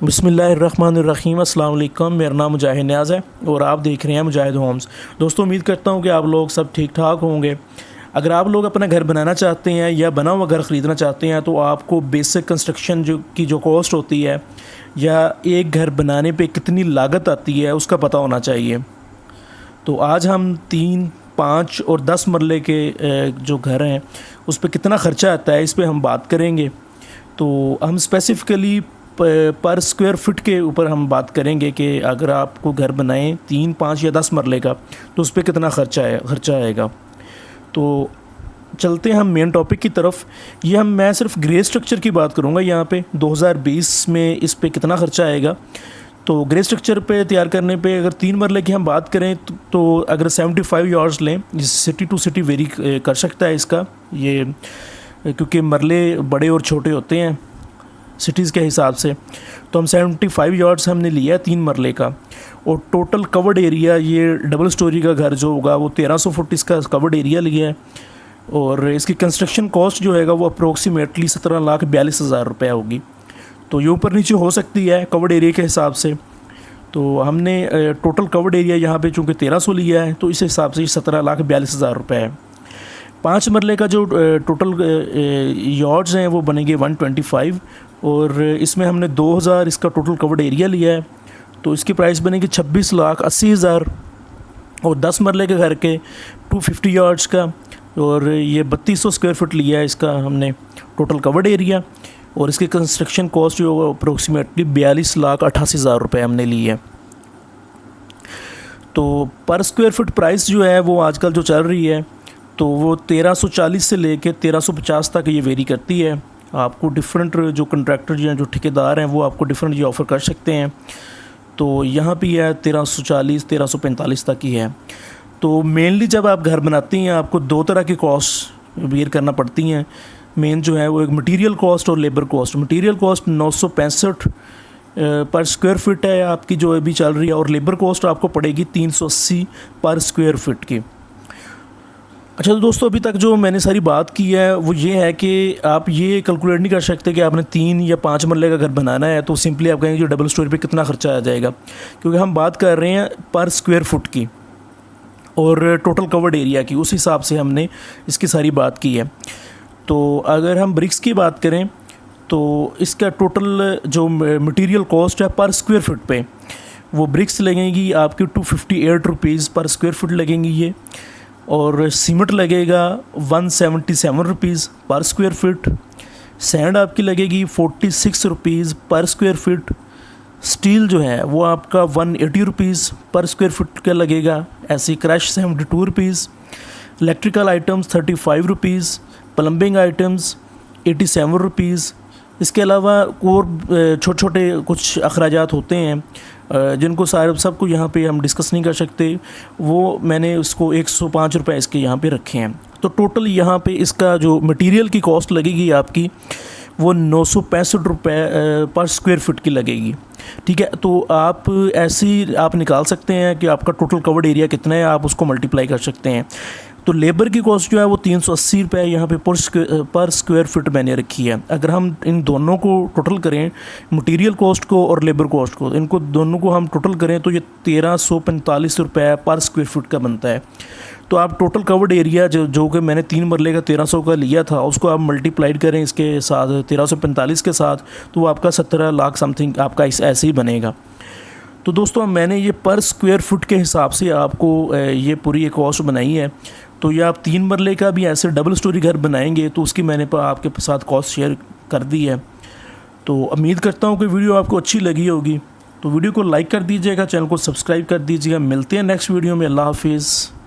बिस्मिल्लाहिर्रहमानिर्रहीम। अस्सलाम वालेकुम। मेरा नाम मुजाहिद नियाज़ है और आप देख रहे हैं मुजाहिद होम्स। दोस्तों, उम्मीद करता हूँ कि आप लोग सब ठीक ठाक होंगे। अगर आप लोग अपना घर बनाना चाहते हैं या बना हुआ घर ख़रीदना चाहते हैं तो आपको बेसिक कंस्ट्रक्शन जो कॉस्ट होती है या एक घर बनाने पे कितनी लागत आती है उसका पता होना चाहिए। तो आज हम 3, 5 और 10 मरले के जो घर हैं उस पर कितना ख़र्चा आता है इस पर हम बात करेंगे। तो हम स्पेसिफ़िकली पर स्क्वायर फुट के ऊपर हम बात करेंगे कि अगर आपको घर बनाएं 3, 5 या 10 मरले का तो उस पर कितना खर्चा आएगा। तो चलते हैं हम मेन टॉपिक की तरफ। मैं सिर्फ ग्रे स्ट्रक्चर की बात करूँगा यहाँ पे 2020 में इस पे कितना खर्चा आएगा। तो ग्रे स्ट्रक्चर पे तैयार करने पे अगर 3 मरले की हम बात करें तो अगर 75 यार्ड्स लें, सिटी टू सिटी वेरी कर सकता है इसका ये, क्योंकि मरले बड़े और छोटे होते हैं सिटीज़ के हिसाब से। तो हम 75 यार्ड्स हमने लिया है 3 मरले का। और टोटल कवर्ड एरिया, ये डबल स्टोरी का घर जो होगा वो 1300 फुट इसका कवर्ड एरिया लिया है। और इसकी कंस्ट्रक्शन कॉस्ट जो हैगा वो अप्रोक्सीमेटली 17,42,000 रुपये होगी। तो ये ऊपर नीचे हो सकती है कवर्ड एरिया के हिसाब से। तो हमने टोटल कवर्ड एरिया यहाँ पे चूँकि 1300 लिया है तो इस हिसाब से 17,42,000 रुपये है। 5 मरले का जो टोटल यार्ड्स हैं वो बनेंगे 125 और इसमें हमने 2000 इसका टोटल कवर्ड एरिया लिया है तो इसकी प्राइस बनेगी 26,80,000। और 10 मरले के घर के 250 यार्ड्स का और ये 3200 स्क्वायर फुट लिया है इसका हमने टोटल कवर्ड एरिया। और इसकी कंस्ट्रक्शन कॉस्ट जो अप्रोक्सीमेटली 42,88,000 रुपये हमने ली है। तो पर स्क्वायर फुट प्राइस जो है वो आजकल जो चल रही है तो वो 1340 से लेके 1350 तक ये वेरी करती है। आपको डिफरेंट जो कंट्रैक्टर हैं, जो ठेकेदार हैं, वो आपको डिफरेंट ये ऑफ़र कर सकते हैं। तो यहाँ पे है 1340, 1345 तक ही है। तो मेनली जब आप घर बनाती हैं आपको 2 तरह की कॉस्ट बेयर करना पड़ती हैं। मेन जो है वो एक मटेरियल कॉस्ट और लेबर कॉस्ट। मटेरियल कॉस्ट 965 पर स्क्वायर फुट है आपकी जो अभी चल रही है, और लेबर कॉस्ट आपको पड़ेगी 380 पर स्क्वायर फुट की। अच्छा, तो दोस्तों अभी तक जो मैंने सारी बात की है वो ये है कि आप ये कैलकुलेट नहीं कर सकते कि आपने 3 या 5 मरले का घर बनाना है तो सिंपली आप कहेंगे जो डबल स्टोरी पे कितना खर्चा आ जाएगा, क्योंकि हम बात कर रहे हैं पर स्क्वायर फुट की और टोटल कवर्ड एरिया की। उस हिसाब से हमने इसकी सारी बात की है। तो अगर हम ब्रिक्स की बात करें तो इसका टोटल जो मटीरियल कॉस्ट है पर स्क्वायर फुट पे वो ब्रिक्स लगेंगी आपकी 258 रुपीज़ पर स्क्वायर फुट लगेंगी ये। और सीमेंट लगेगा 177 रुपीज़ पर स्क्वायर फुट। सैंड आपकी लगेगी 46 रुपीज़ पर स्क्वायर फुट। स्टील जो है वो आपका 180 रुपीज़ पर स्क्वायर फुट का लगेगा। ऐसी crush 72 rupees. Electrical items 35 rupees. Plumbing items 87 rupees. इसके अलावा और छोटे छोटे कुछ अखराजात होते हैं जिनको सबको यहाँ पे हम डिस्कस नहीं कर सकते, वो मैंने उसको 105 रुपये इसके यहाँ पे रखे हैं। तो टोटल यहाँ पे इसका जो मटेरियल की कॉस्ट लगेगी आपकी वो 965 रुपये पर स्क्वायर फुट की लगेगी। ठीक है, तो आप ऐसी आप निकाल सकते हैं कि आपका टोटल कवर्ड एरिया कितना है, आप उसको मल्टीप्लाई कर सकते हैं। तो लेबर की कॉस्ट जो है वो 380 रुपये यहाँ पे पर स्क्वायर फुट मैंने रखी है। अगर हम इन दोनों को टोटल करें, मटेरियल कॉस्ट को और लेबर कॉस्ट को, इनको दोनों को हम टोटल करें तो ये 1345 रुपये पर स्क्वायर फुट का बनता है। तो आप टोटल कवर्ड एरिया जो कि मैंने 3 मरले का 1300 का लिया था उसको आप मल्टीप्लाइड करें इसके साथ 1345 के साथ तो वो आपका 17 लाख समथिंग आपका ऐसे ही बनेगा। तो दोस्तों मैंने ये पर स्क्वायर फुट के हिसाब से आपको ये पूरी एक कॉस्ट बनाई है। तो ये आप 3 मरले का भी ऐसे डबल स्टोरी घर बनाएंगे तो उसकी मैंने आपके साथ कॉस्ट शेयर कर दी है। तो उम्मीद करता हूँ कि वीडियो आपको अच्छी लगी होगी। तो वीडियो को लाइक कर दीजिएगा, चैनल को सब्सक्राइब कर दीजिएगा। मिलते हैं नेक्स्ट वीडियो में। अल्लाह हाफिज़।